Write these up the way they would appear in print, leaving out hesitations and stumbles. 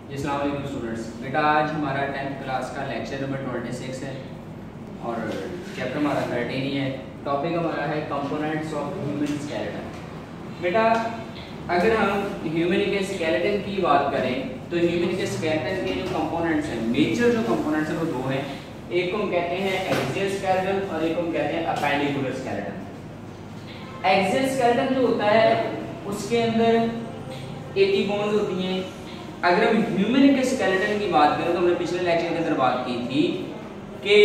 जी अस्सलाम वालेकुम स्टूडेंट्स। बेटा आज हमारा 10th क्लास का लेक्चर नंबर 26 है और चैप्टर हमारा 13 ही है। टॉपिक हमारा है कंपोनेंट्स ऑफ ह्यूमन स्केलेटन। बेटा अगर हम ह्यूमन के स्केलेटन की बात करें तो ह्यूमन के स्केलेटन के जो कंपोनेंट्स हैं, मेजर जो कंपोनेंट्स हैं वो दो हैं। एक को हम कहते हैं एक्सियल स्केलेटन और एक को हम कहते हैं अपेंडिकुलर स्केलेटन। एक्सियल स्केलेटन जो होता है उसके अंदर 80 बोन्स होती हैं। अगर हम ह्यूमन के स्केलेटन की बात करें तो हमने पिछले लेक्चर के अंदर बात की थी कि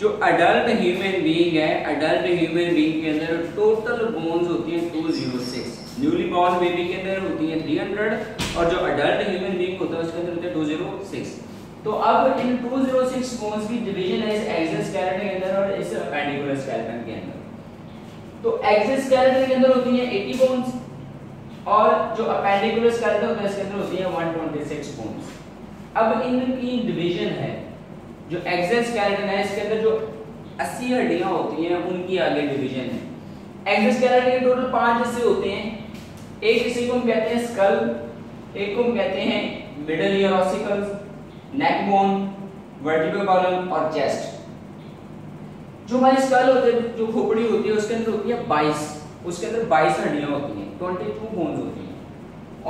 जो अडल्ट ह्यूमन बीइंग है, अडल्ट ह्यूमन बीइंग के अंदर टोटल बोन्स होती हैं 206। न्यूली बॉर्न बेबी के अंदर होती हैं 300 और जो अडल्ट ह्यूमन बीइंग होता है उसके अंदर होते हैं 206। तो अब इन 206 बोन्स की डिवीजन है इस एक्सियल स्केलेटन के अंदर और इस अपेंडिकुलर स्केलेटन के अंदर। तो एक्सियल स्केलेटन के अंदर होती हैं 80 बोन्स और जो अपेंडिकुलर स्केलेटन होता है इसके अंदर होती है 126 बोन्स। अब इनकी डिवीजन है, जो एक्सियल स्केलेटन है इसके अंदर जो 80 हड्डियां होती हैं उनकी आगे डिवीजन है। एक्सियल स्केलेटन के टोटल 5 हिस्से होते हैं। एक हिस्से को हम कहते हैं स्कल, एक को हम कहते हैं मिडल ईयर ऑसिकल्स, नेक बोन, वर्टिब्रल कॉलम और चेस्ट। जो हमारी स्कल होती है, जो खोपड़ी होती है उसके अंदर होती है 22, उसके अंदर 22 हड्डियां होती हैं, 22 बोन्स होती हैं।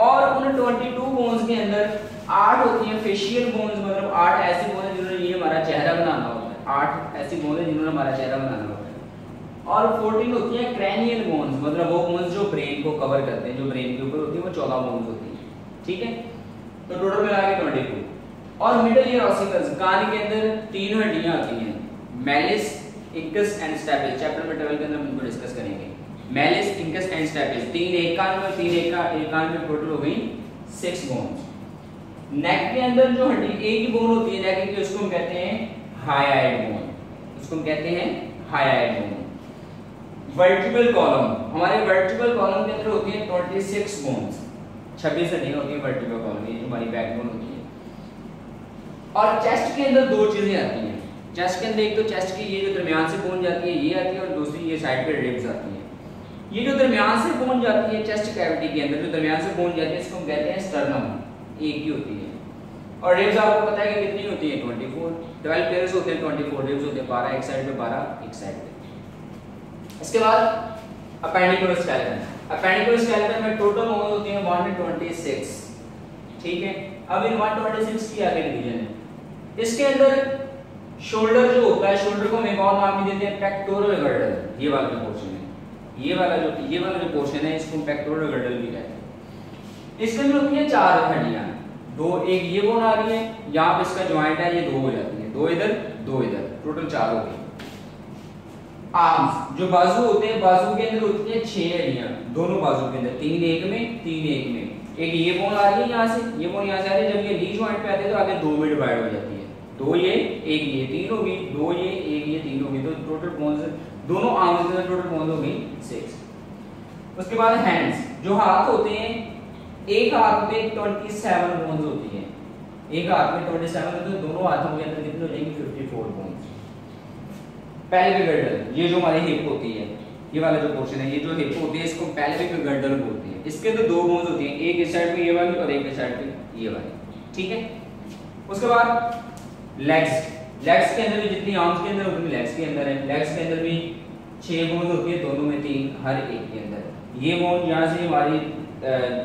और उन 22 बोन्स के अंदर 8 होती हैं फेशियल बोन्स, मतलब 8 ऐसी बोन है जिन्होंने ये हमारा चेहरा बनाना होता है। 8 ऐसी बोन है जिन्होंने हमारा चेहरा बनाना होता है। और 14 होती हैं क्रैनियल बोन्स, मतलब वो बोन्स जो ब्रेन को कवर करते हैं, जो ब्रेन के ऊपर होती है वो 14 बोन्स होती हैं। ठीक है, तो टोटल मिला के 22। और मिडल ईयर ऑसिकल्स, कान के अंदर 3 हड्डियां आती हैं, malleus, incus and stapes. Chapter में 12 के अंदर हम इनको डिस्कस करेंगे। मैलिस, इंकस एंड स्टेपिस, 3 एक कान में, 3 एक कान में, टोटल हो गई 6 बोन्स। नेक के अंदर जो हड्डी एक ही बोन होती है नेक की, उसको हम कहते हैं हायाइड बोन, उसको हम कहते हैं हायाइड बोन। वर्टिब्रल कॉलम, हमारे वर्टिब्रल कॉलम के अंदर होती है 26 बोन्स, 26 हड्डियां होती है वर्टिब्रल कॉलम, ये हमारी बैकबोन होती है। और चेस्ट के अंदर दो चीजें आती हैं। चेस्ट के अंदर एक तो चेस्ट की ये जो दरमियान से बोन जाती है ये आती है और दूसरी ये साइड पे रिब्स आती है। ये जो दरमियान से बोन जाती है चेस्ट कैविटी के अंदर, जो दरमियान से बोन जाती है इसको हम कहते हैं स्टर्नम, एक ही होती है। और रिब्स आपको पता है कि कितनी होती है 24, 12 पेयर्स होते हैं, 24 रिब्स होते हैं, 12 एक साइड पे, 12 एक साइड पे। इसके बाद अपेंडिकुलर स्केलेटन। अपेंडिकुलर स्केलेटन में टोटल बोन होती है 126। ठीक है, अब इन 126 की आगे डिवीजन है। इसके अंदर शोल्डर जो होता है, शोल्डर को हम एक और नाम भी देते हैं पेक्टोरल गर्डल। ये वाला जो पोर्शन है, ये वाला जो पोर्शन है इसको पेक्टोरल गर्डल भी कहते हैं। इसके अंदर होती है 4 हड्डियां, दो एक ये बोन आ रही है, यहाँ पे इसका जॉइंट है, ये 2 हो जाती है, 2 इधर 2 इधर, टोटल 4 हो गई। आर्म्स, जो बाजू होते हैं, बाजू के अंदर होती है 6 हड्डियां, दोनों बाजू के अंदर, 3 एक में, 3 एक में। एक ये बोन आ रही है यहाँ से, ये बोन यहाँ से आ रही है, जब ये नी जॉइंट पे आते हैं तो आगे 2 में डिवाइड हो जाती है, 2 ये एक ये, 3 होगी, 2 ये एक ये, 3 होगी, तो टोटल बोन्स दोनों आर्म्स के अंदर टोटल बोन्स हो गई 6। उसके बाद हैंड्स, जो हाथ होते हैं, एक हाथ पे 27 बोन्स होती हैं, एक हाथ में 27 होते हैं, दोनों हाथों के अंदर कितनी हो जाएंगी 54 बोन्स। पेल्विक गर्डल, ये जो हमारी हिप होती है, ये वाला जो पोर्शन है, ये जो हिप होती है इसको पेल्विक गर्डल बोलते हैं। इसके अंदर 2 बोन्स होती हैं, एक इस साइड पे ये वाली और एक इस साइड पे ये वाली। ठीक है, उसके बाद लेग्स, लेग्स के अंदर भी जितनी आर्म्स के अंदर उतनी लेग्स के अंदर है। लेग्स के अंदर भी 6 बोन होती है, दोनों में 3 हर एक के अंदर। ये बोन यहाँ से हमारी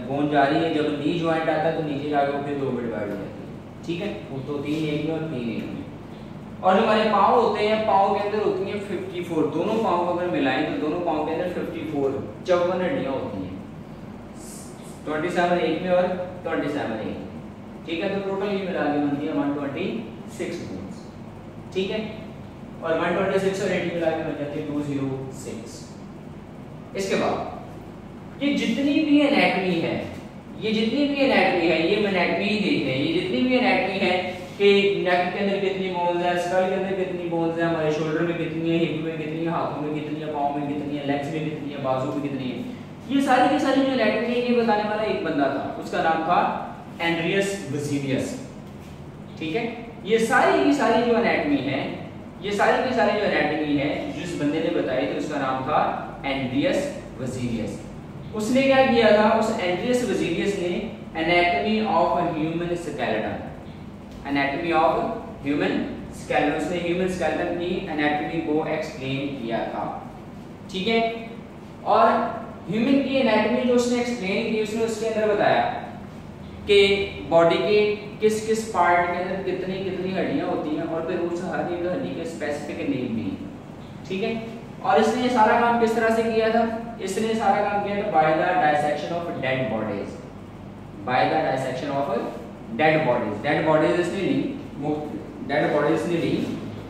बोन जा रही है, जब नी जॉइंट आता है तो नीचे जाकर फिर 2 में डिवाइड हो जाती है। ठीक है, तो 3 एक में और 3 एक में। और जो हमारे पाँव होते हैं, पाँव के अंदर होती हैं 54, दोनों पाँव को अगर मिलाएं तो दोनों पाँव के अंदर 54 हड्डियां होती हैं, 27 एक में और 27 एक में। ठीक है, तो टोटल ये मिला के बनती है 126 बोन्स। ठीक है, और 126 और 80 मिला के बन जाती है 206। इसके बाद ये जितनी भी एनाटॉमी है, ये जितनी भी एनाटॉमी है, ये एनाटॉमी ही देखते हैं, ये जितनी भी एनाटॉमी है कि नेक के अंदर कितनी बोन्स है, स्कल के अंदर कितनी बोन्स है, हमारे शोल्डर में कितनी है, हिप में कितनी है, हाथों में कितनी है, पाँव में कितनी है, लेग्स में कितनी है, बाजू में कितनी है, ये सारी की सारी जो एनाटॉमी है ये बताने वाला एक बंदा था, उसका नाम था एंड्रियस वेजिलियस। ठीक है, ये सारी की सारी जो एनाटॉमी है, ये सारी की सारी जो एनाटॉमी है जिस बंदे ने बताई थी उसका नाम था एंड्रियस वेजिलियस। उसने क्या किया था, उस एंड्रियस वेजिलियस ने anatomy of a human skeleton, anatomy of human skeleton, उसने ह्यूमन स्केलेटन की एनाटॉमी को एक्सप्लेन किया था, ठीक है। और ह्यूमन की एनाटॉमी जो उसने एक्सप्लेन की, उसने उसके अंदर बताया कि बॉडी के किस किस पार्ट के अंदर कितनी कितनी हड्डियां होती हैं और फिर उस हर एक हड्डी के स्पेसिफिक नेम भी, ठीक है। और इसने ये सारा काम किस तरह से किया था? इसने सारा काम किया था by the dissection of dead bodies, by the dissection of dead bodies. Dead bodies इसने ली, डेड बॉडीज ने ली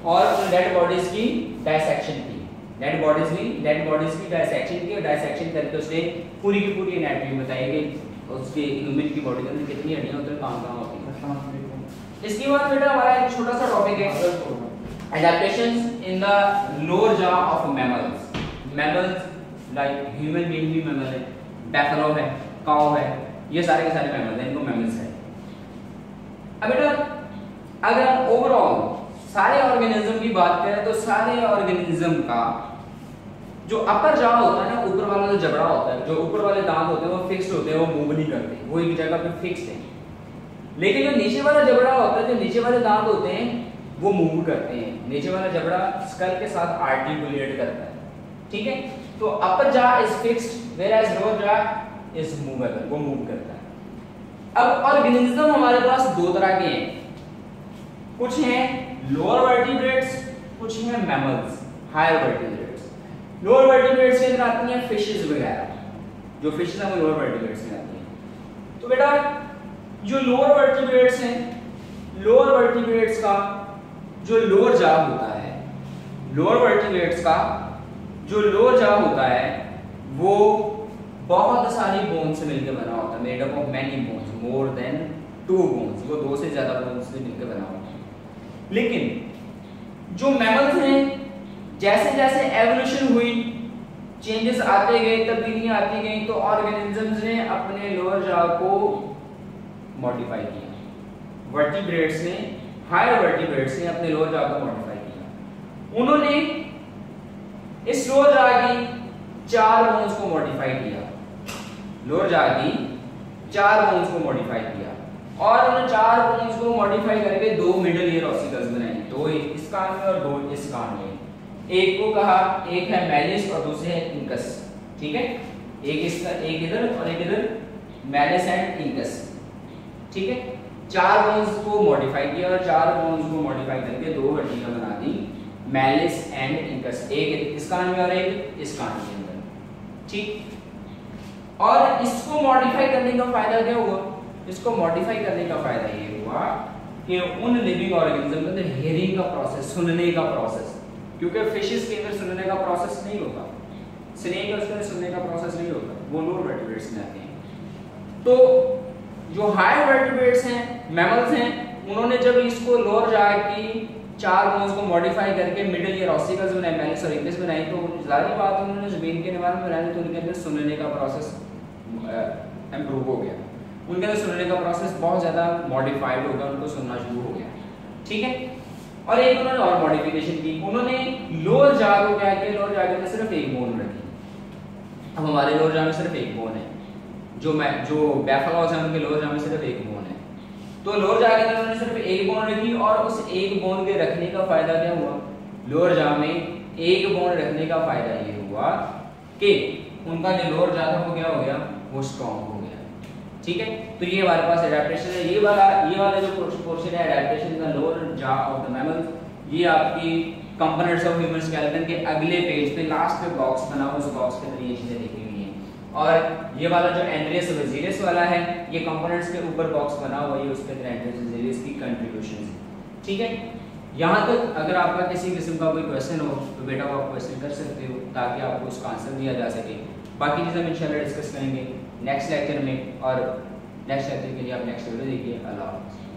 और उन डेड बॉडीज की डायसेक्शन की, डेड बॉडीज ली, डेड बॉडीज की डायसेक्शन की, और डायसेक्शन करके उसने पूरी की पूरी एनाटॉमी बताई कि उसके ह्यूमन की बॉडी के अंदर कितनी हड्डियां होती हैं, कहां-कहां होती हैं। इसके बाद बेटा हमारा एक छोटा सा टॉपिक है adaptations in the lower jaw of mammals, mammals like human being भी mammal है, buffalo है, cow है, ये सारे के सारे mammals हैं, इनको mammals है। अब बेटा अगर हम ओवरऑल सारे ऑर्गेनिज्म की बात करें तो सारे ऑर्गेनिज्म का जो अपर जॉ होता है ना, ऊपर वाला जो जबड़ा होता है, जो ऊपर वाले दांत होते हैं वो फिक्स्ड होते हैं, वो मूव नहीं करते, वो एक जगह पे फिक्स्ड है। लेकिन जो नीचे वाला जबड़ा होता है, जो नीचे वाले दांत होते हैं वो मूव करते हैं। नीचे वाला जबड़ा स्कल के साथ आर्टिकुलेट करता है, ठीक है। तो upper jaw is fixed whereas lower jaw is movable, वो मूव करता है। अब ऑर्गेनिज्म हमारे पास दो तरह के हैं, कुछ हैं लोअर वर्टिब्रेट्स, कुछ हैं mammals, higher vertebrates. Lower vertebrates के अंदर आती हैं फिशेस वगैरह, जो फिशेस हैं वो लोअर वर्टिब्रेट्स में आती हैं। तो बेटा जो लोअर वर्टिब्रेट्स हैं, लोअर वर्टिब्रेट्स का जो लोअर जॉ होता है, लोअर वर्टिब्रेट्स का जो लोअर जॉ होता है वो बहुत सारी बोन से मिलकर बना होता है, made up of many bones, more than 2 bones, वो 2 से ज्यादा बोन्स से मिलकर बना होता है। लेकिन जो मैमल्स हैं, जैसे जैसे एवोल्यूशन हुई, चेंजेस आते गए, तब्दीलियां आती गई, तो ऑर्गेनिजम्स ने अपने लोअर जॉ को मॉडिफाई किया। वर्टिब्रेट्स ने, हायर वर्टिब्रेट्स ने अपने लोअर जॉ को मॉडिफाई किया। उन्होंने इस लोअर जॉ की 4 बोन्स को मॉडिफाई किया, लोअर जॉ की 4 बोन्स को मॉडिफाई किया, और उन्होंने 4 बोन्स को मॉडिफाई करके 2 मिडिल ईयर ऑसिकल्स बनाए, 2 इस कान में और 2 इस कान में। एक को कहा, एक है मैलिस और दूसरे है इंकस, ठीक है। एक इसका, एक इधर और एक इधर, मैलिस एंड इंकस, ठीक है। 4 बोन्स को मॉडिफाई किया और 4 बोन्स को मॉडिफाई करके 2 हड्डियां बना दी, मैलिस एंड इंकस, एक इस कान में और एक इस कान के अंदर, ठीक। और इसको मॉडिफाई करने का फायदा क्या हुआ? इसको मॉडिफाई करने का फायदा ये हुआ कि उन लिविंग ऑर्गेनिज्म के अंदर हियरिंग का प्रोसेस, सुनने का प्रोसेस, क्योंकि फिशेस के अंदर सुनने का प्रोसेस नहीं होता, स्नेक उसके अंदर सुनने का प्रोसेस नहीं होता, वो लोअर वर्टिब्रेट्स में आते हैं। तो जो हायर वर्टिब्रेट्स हैं, मैमल्स हैं, उन्होंने जब इसको लोअर जॉ की 4 बोन्स को मॉडिफाई करके मिडिल ईयर ऑसिकल्स बनाए, मैलिस और इंकस बनाई, तो जाहिर बात है उन्होंने जमीन के निवारण बनाने, तो उनके अंदर सुनने का प्रोसेस इंप्रूव हो गया, उनके अंदर सुनने का प्रोसेस बहुत ज्यादा मॉडिफाइड हो गया, उनको सुनना शुरू हो गया, ठीक है। और एक उन्होंने और मॉडिफिकेशन की, उन्होंने लोअर जॉ को क्या किया, लोअर जॉ के अंदर सिर्फ एक बोन रखी। अब हमारे लोअर जॉ में सिर्फ एक बोन है, जो बैफलोस हैं उनके लोअर जॉ में सिर्फ एक बोन है, तो लोअर जॉ के अंदर उन्होंने सिर्फ एक बोन रखी, और उस एक बोन के रखने का फायदा क्या हुआ? लोअर जॉ में एक बोन रखने का फायदा ये हुआ कि उनका जो लोअर जॉ था वो क्या हो गया, वो स्ट्रॉन्ग हो गया, ठीक है। तो ये हमारे पास एडेप्टेशन है, ये वाला जो पोर्शन है एडेप्टेशन का lower jaw of the mammals, ये आपकी कंपोनेंट्स ऑफ ह्यूमन स्केलेटन के अगले पेज पे लास्ट पे बॉक्स बना हुआ, उस बॉक्स के अंदर ये चीजें लिखी हुई हैं। और ये वाला जो एंड्रियस वेजिरियस वाला है, ये कंपोनेंट्स के ऊपर बॉक्स बना हुआ है, उसके अंदर एंड्रियस वेजिरियस की कंट्रीब्यूशंस, ठीक है। यहाँ तक अगर आपका किसी किस्म का कोई क्वेश्चन हो तो बेटा वो आप क्वेश्चन कर सकते हो, ताकि आपको उसका आंसर दिया जा सके। बाकी चीज़ें हम इंशाल्लाह डिस्कस करेंगे नेक्स्ट लेक्चर में, और नेक्स्ट लेक्चर के लिए आप नेक्स्ट वीडियो देखिए। अल्लाह हाफ़िज़।